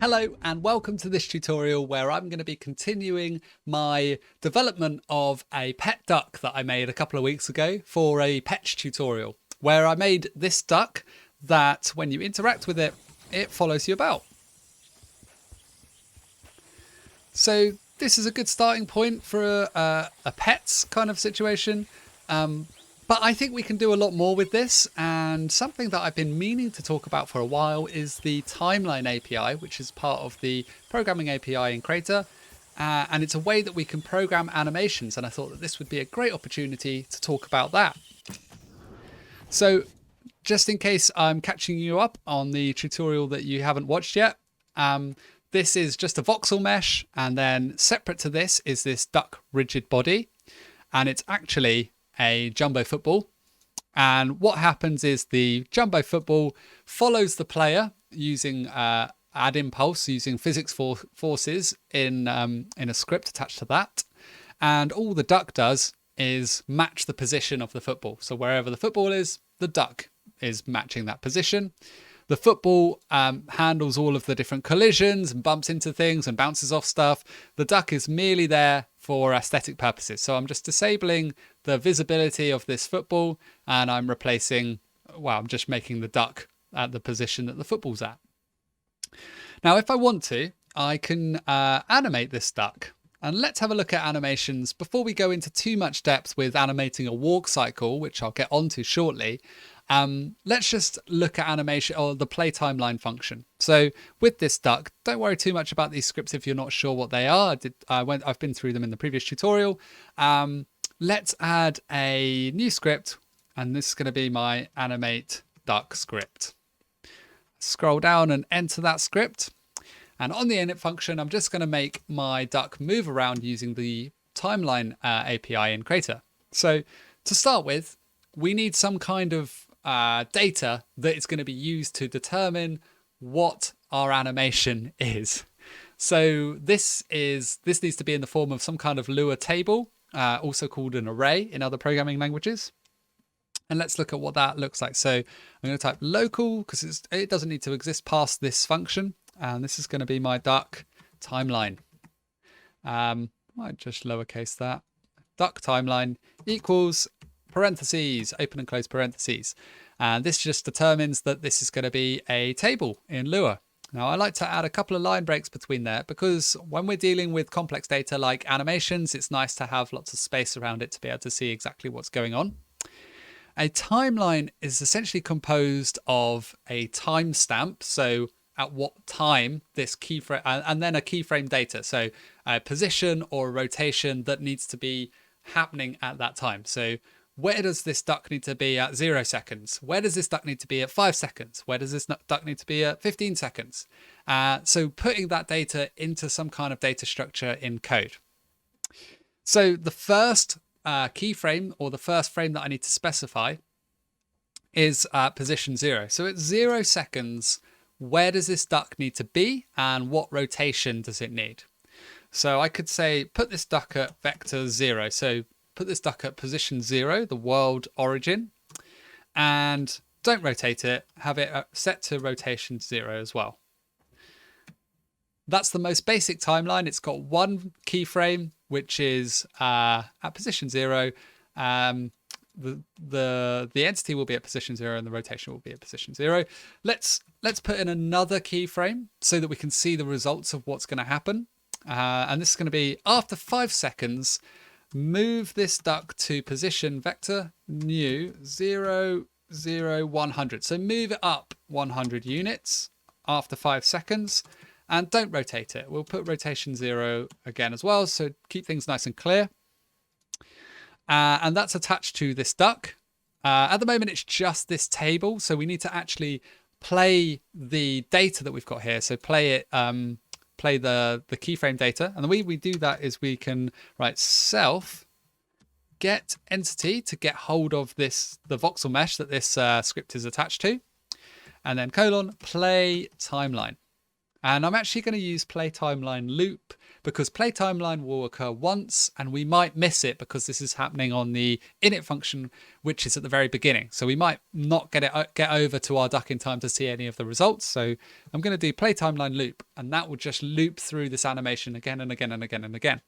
Hello and welcome to this tutorial where I'm going to be continuing my development of a pet duck that I made a couple of weeks ago for a PEGI tutorial, where I made this duck that when you interact with it, it follows you about. So this is a good starting point for a pets kind of situation. But I think we can do a lot more with this, and something that I've been meaning to talk about for a while is the timeline API, which is part of the programming API in Crayta, and it's a way that we can program animations, and I thought that this would be a great opportunity to talk about that. So just in case I'm catching you up on the tutorial that you haven't watched yet, this is just a voxel mesh, and then separate to this is this duck rigid body, and it's actually a jumbo football. And what happens is the jumbo football follows the player using add impulse, using physics forces in a script attached to that. And all the duck does is match the position of the football. So wherever the football is, the duck is matching that position. The football handles all of the different collisions and bumps into things and bounces off stuff. The duck is merely there for aesthetic purposes. So I'm just disabling the visibility of this football, and I'm replacing, well, I'm just making the duck at the position that the football's at. Now, if I want to, I can animate this duck. And let's have a look at animations before we go into too much depth with animating a walk cycle, which I'll get onto shortly. Let's just look at animation or the play timeline function. So with this duck, don't worry too much about these scripts if you're not sure what they are. I've been through them in the previous tutorial. Let's add a new script, and this is going to be my animate duck script. Scroll down and enter that script. And on the init function, I'm just going to make my duck move around using the timeline API in Crayta. So to start with, we need some kind of data that is going to be used to determine what our animation is. So this needs to be in the form of some kind of Lua table, also called an array in other programming languages. And let's look at what that looks like. So I'm going to type local because it doesn't need to exist past this function. And this is going to be my duck timeline. Might just lowercase that. Duck timeline equals parentheses, open and close parentheses. And this just determines that this is going to be a table in Lua. Now, I like to add a couple of line breaks between there because when we're dealing with complex data like animations, it's nice to have lots of space around it to be able to see exactly what's going on. A timeline is essentially composed of a timestamp. So at what time this keyframe, and then a keyframe data. So a position or a rotation that needs to be happening at that time. So where does this duck need to be at 0 seconds? Where does this duck need to be at 5 seconds? Where does this duck need to be at 15 seconds? So putting that data into some kind of data structure in code. So the first keyframe, or the first frame that I need to specify, is position 0. So at 0 seconds, where does this duck need to be and what rotation does it need? So I could say put this duck at vector 0. So put this duck at position 0, the world origin, and don't rotate it. Have it set to rotation 0 as well. That's the most basic timeline. It's got one keyframe, which is at position 0. The entity will be at position 0 and the rotation will be at position 0. Let's put in another keyframe so that we can see the results of what's going to happen. And this is going to be after 5 seconds, move this duck to position vector new 0, 0, 100. So move it up 100 units after 5 seconds and don't rotate it. We'll put rotation 0 again as well. So keep things nice and clear. And that's attached to this duck. At the moment, it's just this table. So we need to actually play the data that we've got here. So play it, play the keyframe data. And the way we do that is we can write self get entity to get hold of the voxel mesh that this script is attached to. And then colon play timeline. And I'm actually going to use play timeline loop because play timeline will occur once and we might miss it because this is happening on the init function, which is at the very beginning. So we might not get over to our duck in time to see any of the results. So I'm going to do play timeline loop, and that will just loop through this animation again and again and again and again.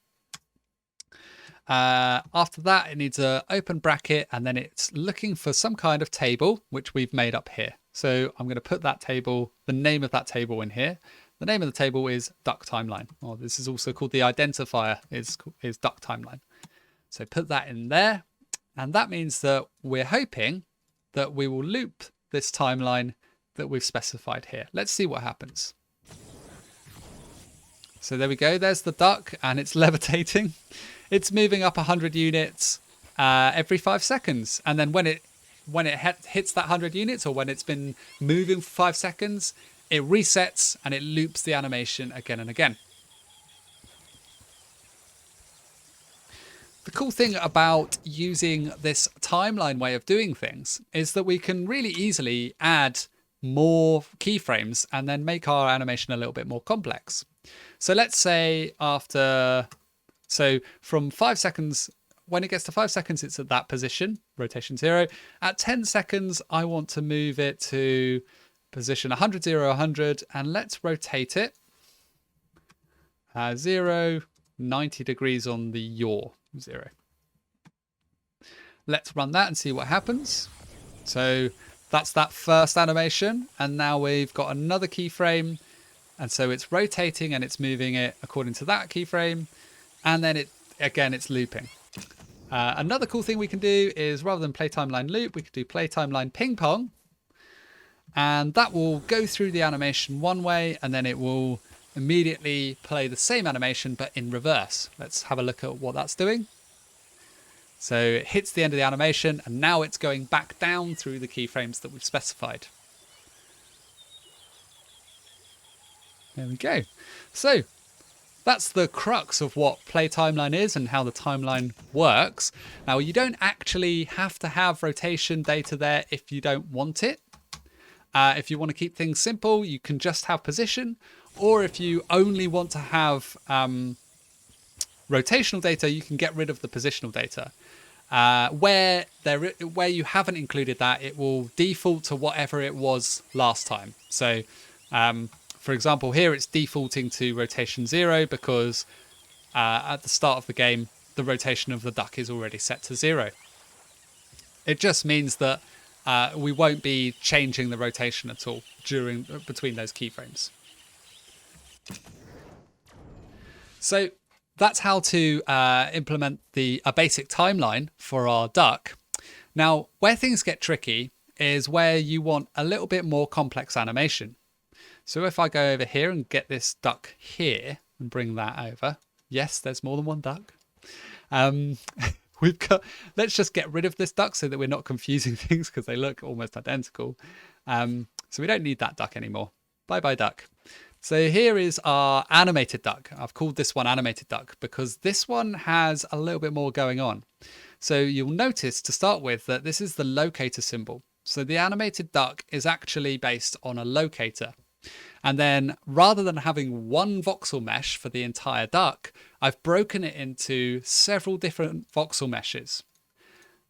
After that, it needs an open bracket, and then it's looking for some kind of table, which we've made up here. So I'm going to put that table, the name of that table in here. The name of the table is duck timeline, or this is also called the identifier is duck timeline. So put that in there, and that means that we're hoping that we will loop this timeline that we've specified here. Let's see what happens. So there we go. There's the duck, and it's levitating. It's moving up 100 units every 5 seconds. And then when it hits that 100 units, or when it's been moving for 5 seconds, it resets and it loops the animation again and again. The cool thing about using this timeline way of doing things is that we can really easily add more keyframes and then make our animation a little bit more complex. So let's say from 5 seconds, when it gets to 5 seconds, it's at that position, rotation 0. At 10 seconds, I want to move it to position 100, 0, 100, and let's rotate it. 0, 90 degrees on the yaw, 0. Let's run that and see what happens. So that's that first animation, and now we've got another keyframe, and so it's rotating and it's moving it according to that keyframe, and then it's looping. Another cool thing we can do is, rather than play timeline loop, we could do play timeline ping pong, and that will go through the animation one way, and then it will immediately play the same animation but in reverse. Let's have a look at what that's doing. So it hits the end of the animation, and now it's going back down through the keyframes that we've specified. There we go. So that's the crux of what play timeline is and how the timeline works. Now, you don't actually have to have rotation data there if you don't want it. If you want to keep things simple, you can just have position, or if you only want to have rotational data, you can get rid of the positional data. Where you haven't included that, it will default to whatever it was last time. So for example, here it's defaulting to rotation 0 because at the start of the game, the rotation of the duck is already set to 0. It just means that we won't be changing the rotation at all between those keyframes. So that's how to implement a basic timeline for our duck. Now, where things get tricky is where you want a little bit more complex animation. So if I go over here and get this duck here and bring that over, yes, there's more than one duck. Let's just get rid of this duck so that we're not confusing things, because they look almost identical. So we don't need that duck anymore. Bye bye duck. So here is our animated duck. I've called this one animated duck because this one has a little bit more going on. So you'll notice to start with that this is the locator symbol. So the animated duck is actually based on a locator. And then rather than having one voxel mesh for the entire duck, I've broken it into several different voxel meshes.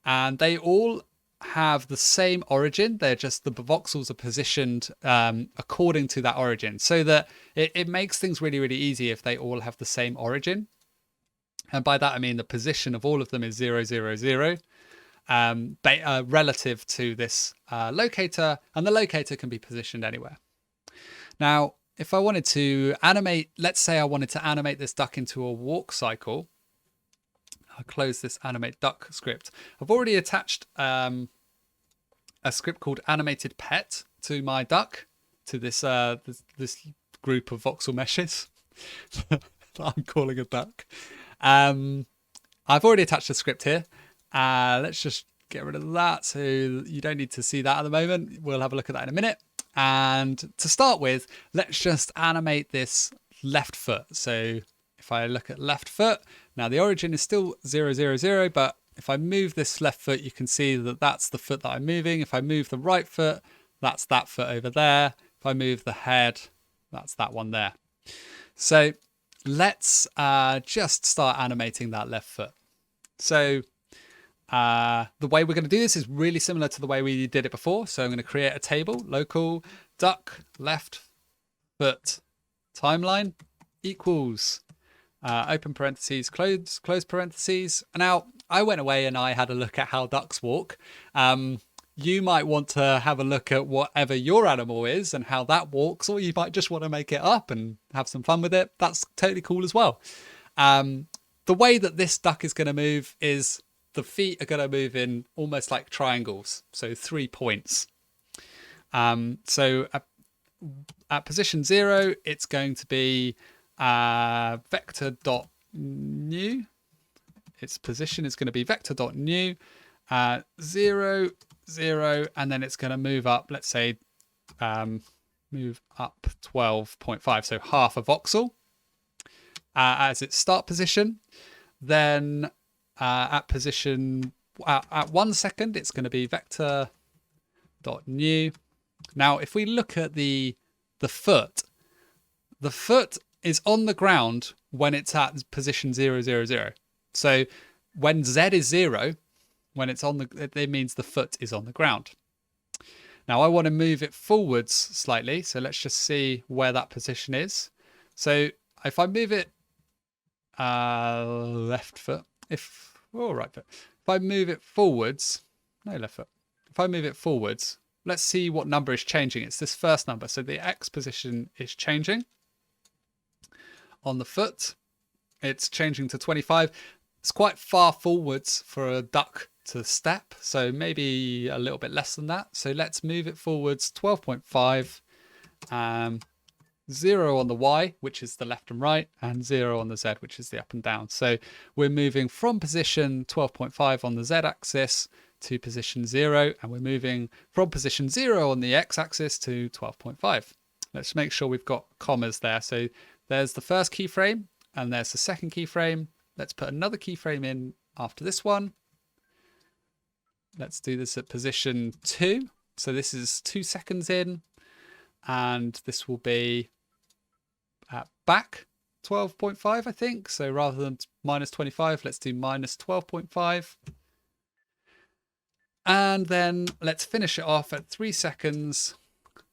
And they all have the same origin. They're just the voxels are positioned according to that origin, so that it makes things really, really easy if they all have the same origin. And by that, I mean the position of all of them is 0, 0, 0, relative to this locator, and the locator can be positioned anywhere. Now, if I wanted to animate, let's say I wanted to animate this duck into a walk cycle, I'll close this animate duck script. I've already attached a script called animated pet to my duck, to this this group of voxel meshes that I'm calling a duck. I've already attached a script here. Let's just get rid of that, so you don't need to see that at the moment. We'll have a look at that in a minute. And to start with, let's just animate this left foot. So if I look at left foot, now the origin is still 0, 0, 0, but if I move this left foot, you can see that that's the foot that I'm moving. If I move the right foot, that's that foot over there. If I move the head, that's that one there. So let's just start animating that left foot. So the way we're going to do this is really similar to the way we did it before. So I'm going to create a table, local duck left foot timeline equals open parentheses, close parentheses. Now, I went away and I had a look at how ducks walk. You might want to have a look at whatever your animal is and how that walks, or you might just want to make it up and have some fun with it. That's totally cool as well. The way that this duck is going to move is the feet are going to move in almost like triangles, so 3 points. So at position 0, it's going to be vector.new. Its position is going to be vector.new 0, 0, and then it's going to move up, let's say, move up 12.5, so half a voxel as its start position. Then at 1 second, it's going to be vector.new. Now, if we look at the foot is on the ground when it's at position 0, 0, 0. So when Z is 0, when it's on it means the foot is on the ground. Now I want to move it forwards slightly. So let's just see where that position is. So if I move it left foot, right foot. If I move it forwards, no left foot. If I move it forwards, let's see what number is changing. It's this first number. So the X position is changing. On the foot, it's changing to 25. It's quite far forwards for a duck to step, so maybe a little bit less than that. So let's move it forwards 12.5, 0 on the Y, which is the left and right, and 0 on the Z, which is the up and down. So we're moving from position 12.5 on the Z axis to position 0, and we're moving from position 0 on the X axis to 12.5. Let's make sure we've got commas there. So there's the first keyframe and there's the second keyframe. Let's put another keyframe in after this one. Let's do this at position 2. So this is 2 seconds in, and this will be at back 12.5, I think. So rather than minus 25, let's do minus 12.5. And then let's finish it off at 3 seconds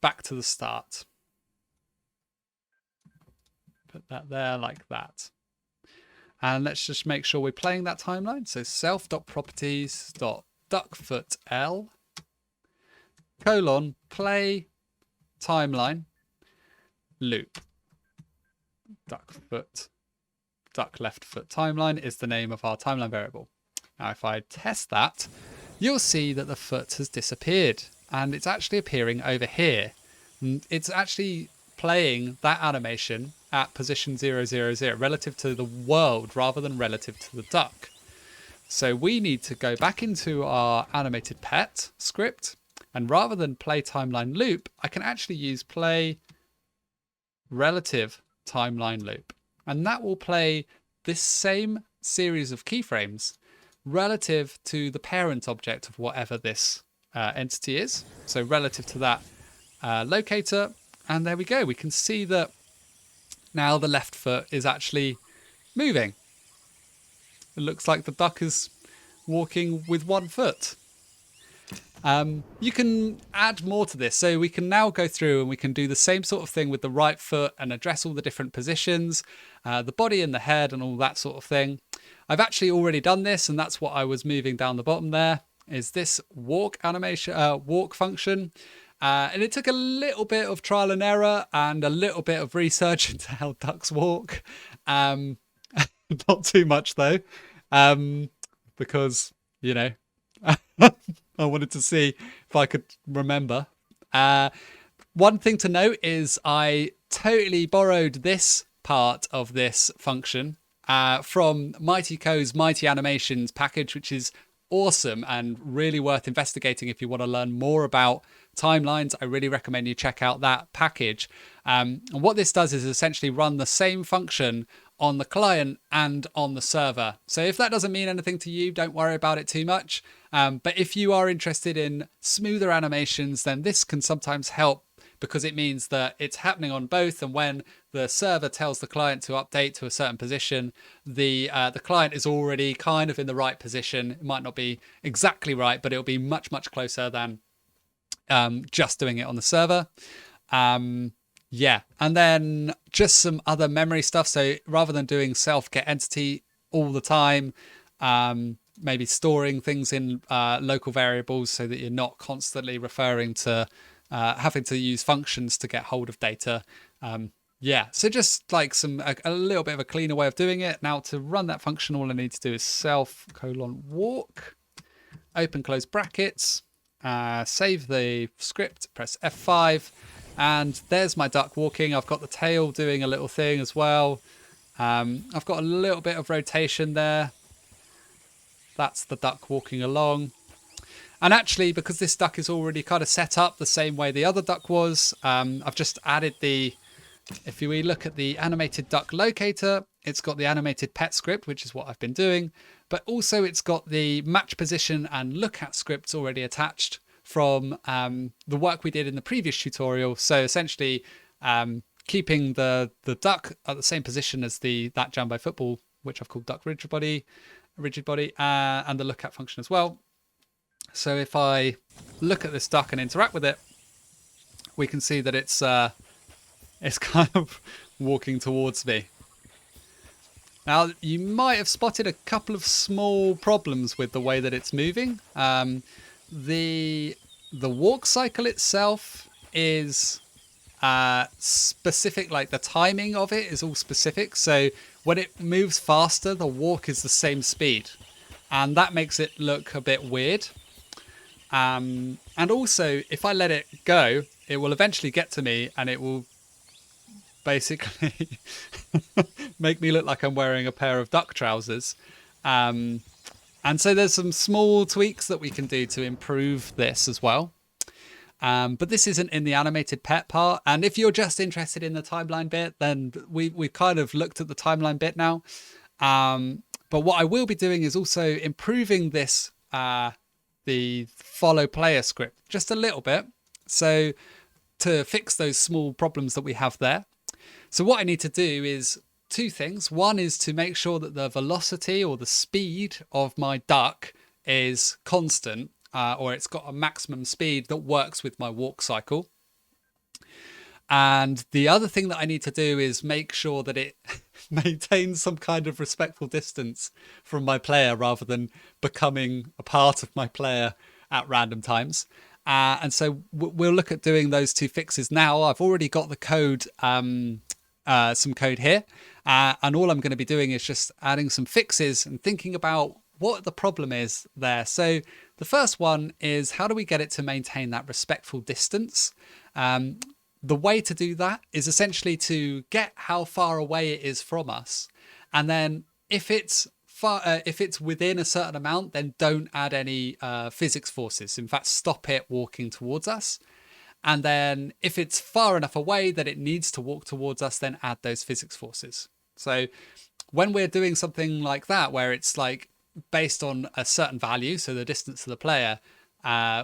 back to the start. Put that there like that. And let's just make sure we're playing that timeline. So self.properties.duckfootl play timeline loop. Duck left foot timeline is the name of our timeline variable. Now, if I test that, you'll see that the foot has disappeared and it's actually appearing over here. And it's actually playing that animation at position 0, 0, 0 relative to the world rather than relative to the duck. So we need to go back into our animated pet script, and rather than play timeline loop, I can actually use play relative timeline loop, and that will play this same series of keyframes relative to the parent object of whatever this entity is. So relative to that locator, and there we go. We can see that now the left foot is actually moving. It looks like the duck is walking with 1 foot. You can add more to this. So we can now go through and we can do the same sort of thing with the right foot and address all the different positions, the body and the head and all that sort of thing. I've actually already done this, and that's what I was moving down the bottom there, is this walk animation, walk function. And it took a little bit of trial and error and a little bit of research into how ducks walk. Not too much though, because, you know, I wanted to see if I could remember. One thing to note is I totally borrowed this part of this function from Mighty Co's Mighty Animations package, which is awesome and really worth investigating if you want to learn more about timelines. I really recommend you check out that package. And what this does is essentially run the same function on the client and on the server. So if that doesn't mean anything to you, don't worry about it too much. But if you are interested in smoother animations, then this can sometimes help, because it means that it's happening on both. And when the server tells the client to update to a certain position, the client is already kind of in the right position. It might not be exactly right, but it'll be much, much closer than just doing it on the server. Yeah, and then just some other memory stuff. So rather than doing self get entity all the time, maybe storing things in local variables so that you're not constantly referring to having to use functions to get hold of data. Yeah, so just like a little bit of a cleaner way of doing it. Now to run that function, all I need to do is self:_walk, open close brackets, save the script, press F5, and there's my duck walking. I've got the tail doing a little thing as well. I've got a little bit of rotation there. That's the duck walking along. And actually, because this duck is already kind of set up the same way the other duck was, I've just added if we look at the animated duck locator, it's got the animated pet script, which is what I've been doing, but also it's got the match position and look at scripts already attached from the work we did in the previous tutorial. So essentially keeping the duck at the same position as that jumbo football, which I've called duck rigid body, and the look at function as well. So if I look at this duck and interact with it, we can see that it's kind of walking towards me. Now, you might have spotted a couple of small problems with the way that it's moving. The walk cycle itself is specific, like the timing of it is all specific. So when it moves faster, the walk is the same speed. And that makes it look a bit weird. And also, if I let it go, it will eventually get to me and it will basically make me look like I'm wearing a pair of duck trousers. And so there's some small tweaks that we can do to improve this as well. But this isn't in the animated pet part. And if you're just interested in the timeline bit, then we've kind of looked at the timeline bit now. But what I will be doing is also improving this, the follow player script just a little bit. So to fix those small problems that we have there. So what I need to do is two things. One is to make sure that the velocity or the speed of my duck is constant, or it's got a maximum speed that works with my walk cycle. And the other thing that I need to do is make sure that it maintains some kind of respectful distance from my player rather than becoming a part of my player at random times. And so we'll look at doing those two fixes now. I've already got the code, some code here. And all I'm going to be doing is just adding some fixes and thinking about what the problem is there. So the first one is, how do we get it to maintain that respectful distance? The way to do that is essentially to get how far away it is from us. And then if it's within a certain amount, then don't add any physics forces. In fact, stop it walking towards us. And then if it's far enough away that it needs to walk towards us, then add those physics forces. So when we're doing something like that, where it's like based on a certain value, so the distance to the player,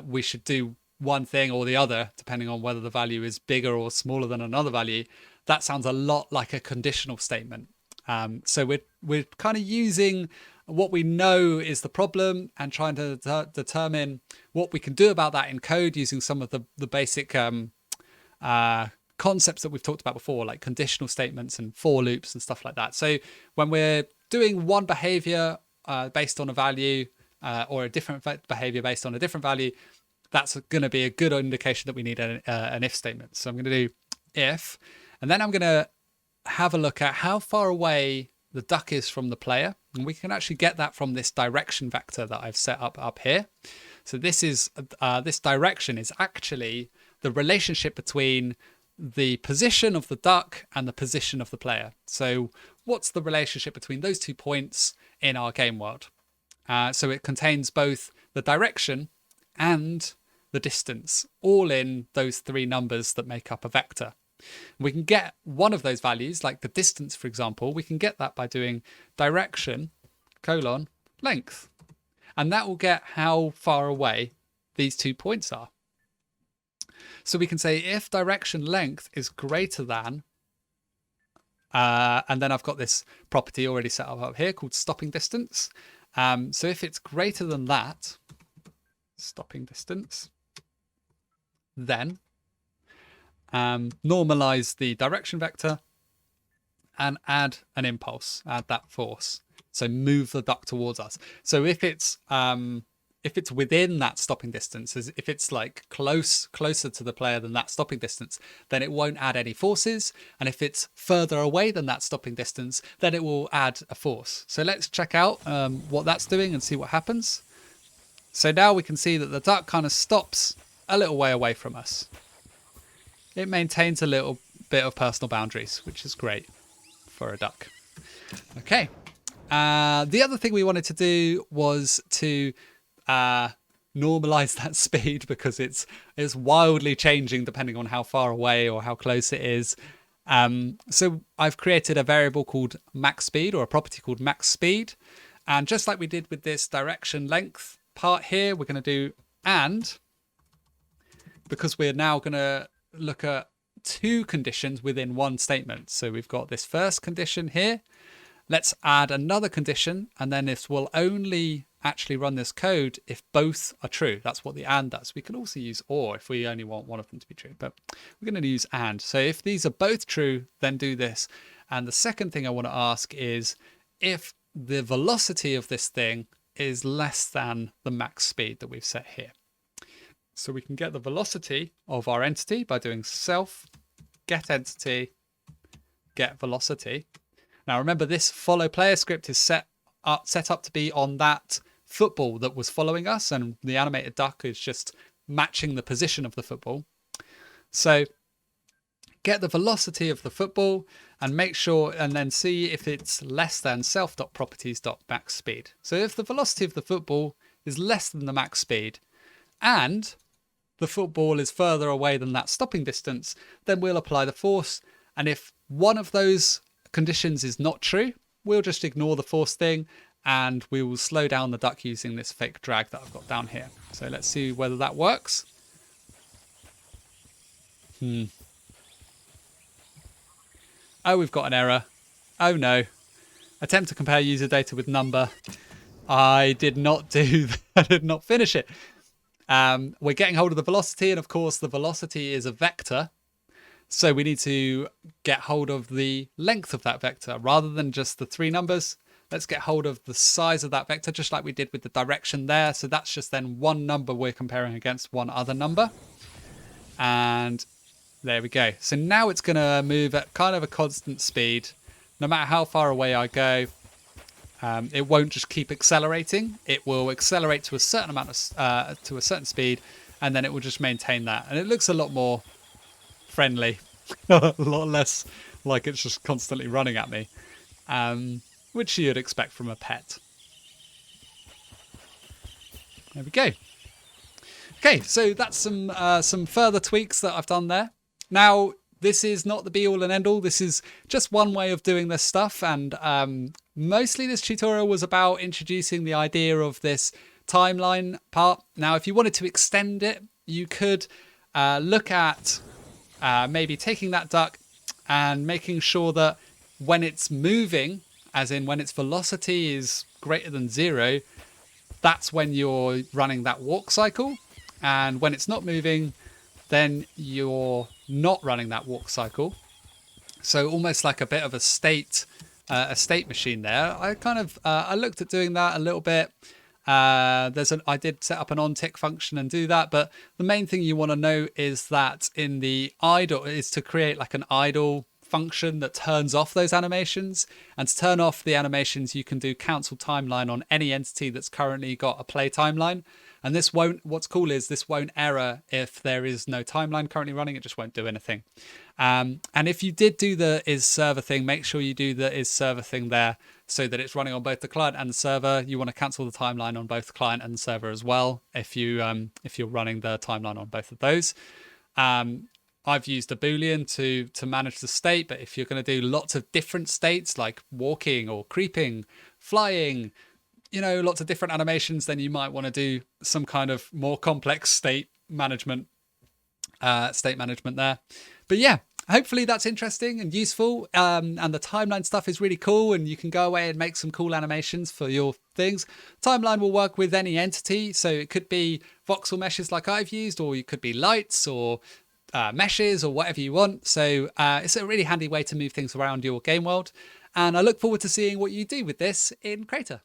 we should do one thing or the other, depending on whether the value is bigger or smaller than another value. That sounds a lot like a conditional statement. So we're kind of using what we know is the problem and trying to determine what we can do about that in code using some of the basic concepts that we've talked about before, like conditional statements and for loops and stuff like that. So when we're doing one behavior based on a value or a different behavior based on a different value, that's going to be a good indication that we need an if statement. So I'm going to do if, and then I'm going to have a look at how far away the duck is from the player. And we can actually get that from this direction vector that I've set up here. So this direction is actually the relationship between the position of the duck and the position of the player. So what's the relationship between those 2 points in our game world? So it contains both the direction and the distance, all in those 3 numbers that make up a vector. We can get one of those values, like the distance, for example, we can get that by doing direction : length. And that will get how far away these 2 points are. So we can say if direction length is greater than, and then I've got this property already set up here called stopping distance. So if it's greater than that, stopping distance, then normalize the direction vector and add an impulse, add that force. So move the duck towards us. So if it's within that stopping distance, if it's like closer to the player than that stopping distance, then it won't add any forces. And if it's further away than that stopping distance, then it will add a force. So let's check out what that's doing and see what happens. So now we can see that the duck kind of stops a little way away from us. It maintains a little bit of personal boundaries, which is great for a duck. Okay. The other thing we wanted to do was to normalize that speed, because it's wildly changing depending on how far away or how close it is. So I've created a variable called max speed, or a property called max speed. And just like we did with this direction length part here, we're going to do and, because we're now going to look at two conditions within one statement. So we've got this first condition here. Let's add another condition, and then this will only actually run this code if both are true. That's what the and does. We can also use or if we only want one of them to be true, but we're going to use and. So if these are both true, then do this. And the second thing I want to ask is if the velocity of this thing is less than the max speed that we've set here. So we can get the velocity of our entity by doing self get entity get velocity. Now remember, this follow player script is set up to be on that football that was following us, and the animated duck is just matching the position of the football. So get the velocity of the football and make sure, and then see if it's less than self.properties.max speed. So if the velocity of the football is less than the max speed and the football is further away than that stopping distance, then we'll apply the force. And if one of those conditions is not true, we'll just ignore the force thing and we will slow down the duck using this fake drag that I've got down here. So let's see whether that works. Oh, we've got an error. Oh no. Attempt to compare user data with number. I did not do that. I did not finish it. We're getting hold of the velocity, and of course the velocity is a vector. So we need to get hold of the length of that vector rather than just the three numbers. Let's get hold of the size of that vector, just like we did with the direction there. So that's just then one number we're comparing against one other number. And there we go. So now it's going to move at kind of a constant speed. No matter how far away I go, it won't just keep accelerating. It will accelerate to a certain amount of, to a certain speed, and then it will just maintain that. And it looks a lot more friendly, a lot less like it's just constantly running at me, which you'd expect from a pet. There we go. Okay, so that's some further tweaks that I've done there. Now, this is not the be all and end all. This is just one way of doing this stuff, and mostly this tutorial was about introducing the idea of this timeline part. Now, if you wanted to extend it, you could look at maybe taking that duck and making sure that when it's moving, as in when its velocity is greater than 0, that's when you're running that walk cycle. And when it's not moving, then you're not running that walk cycle. So almost like a bit of a state machine there. I kind of I looked at doing that a little bit. I did set up an on-tick function and do that, but the main thing you want to know is that in the idle is to create like an idle function that turns off those animations. And to turn off the animations, you can do cancel timeline on any entity that's currently got a play timeline. And this won't, what's cool is this won't error if there is no timeline currently running. It just won't do anything. And if you did do the is server thing, make sure you do the is server thing there so that it's running on both the client and the server. You want to cancel the timeline on both the client and the server as well if you're running the timeline on both of those. I've used a Boolean to manage the state, but if you're going to do lots of different states like walking or creeping, flying, lots of different animations, then you might want to do some kind of more complex state management state management there. But yeah, hopefully that's interesting and useful. And the timeline stuff is really cool, and you can go away and make some cool animations for your things. Timeline will work with any entity. So it could be voxel meshes like I've used, or it could be lights or meshes or whatever you want. So it's a really handy way to move things around your game world. And I look forward to seeing what you do with this in Crayta.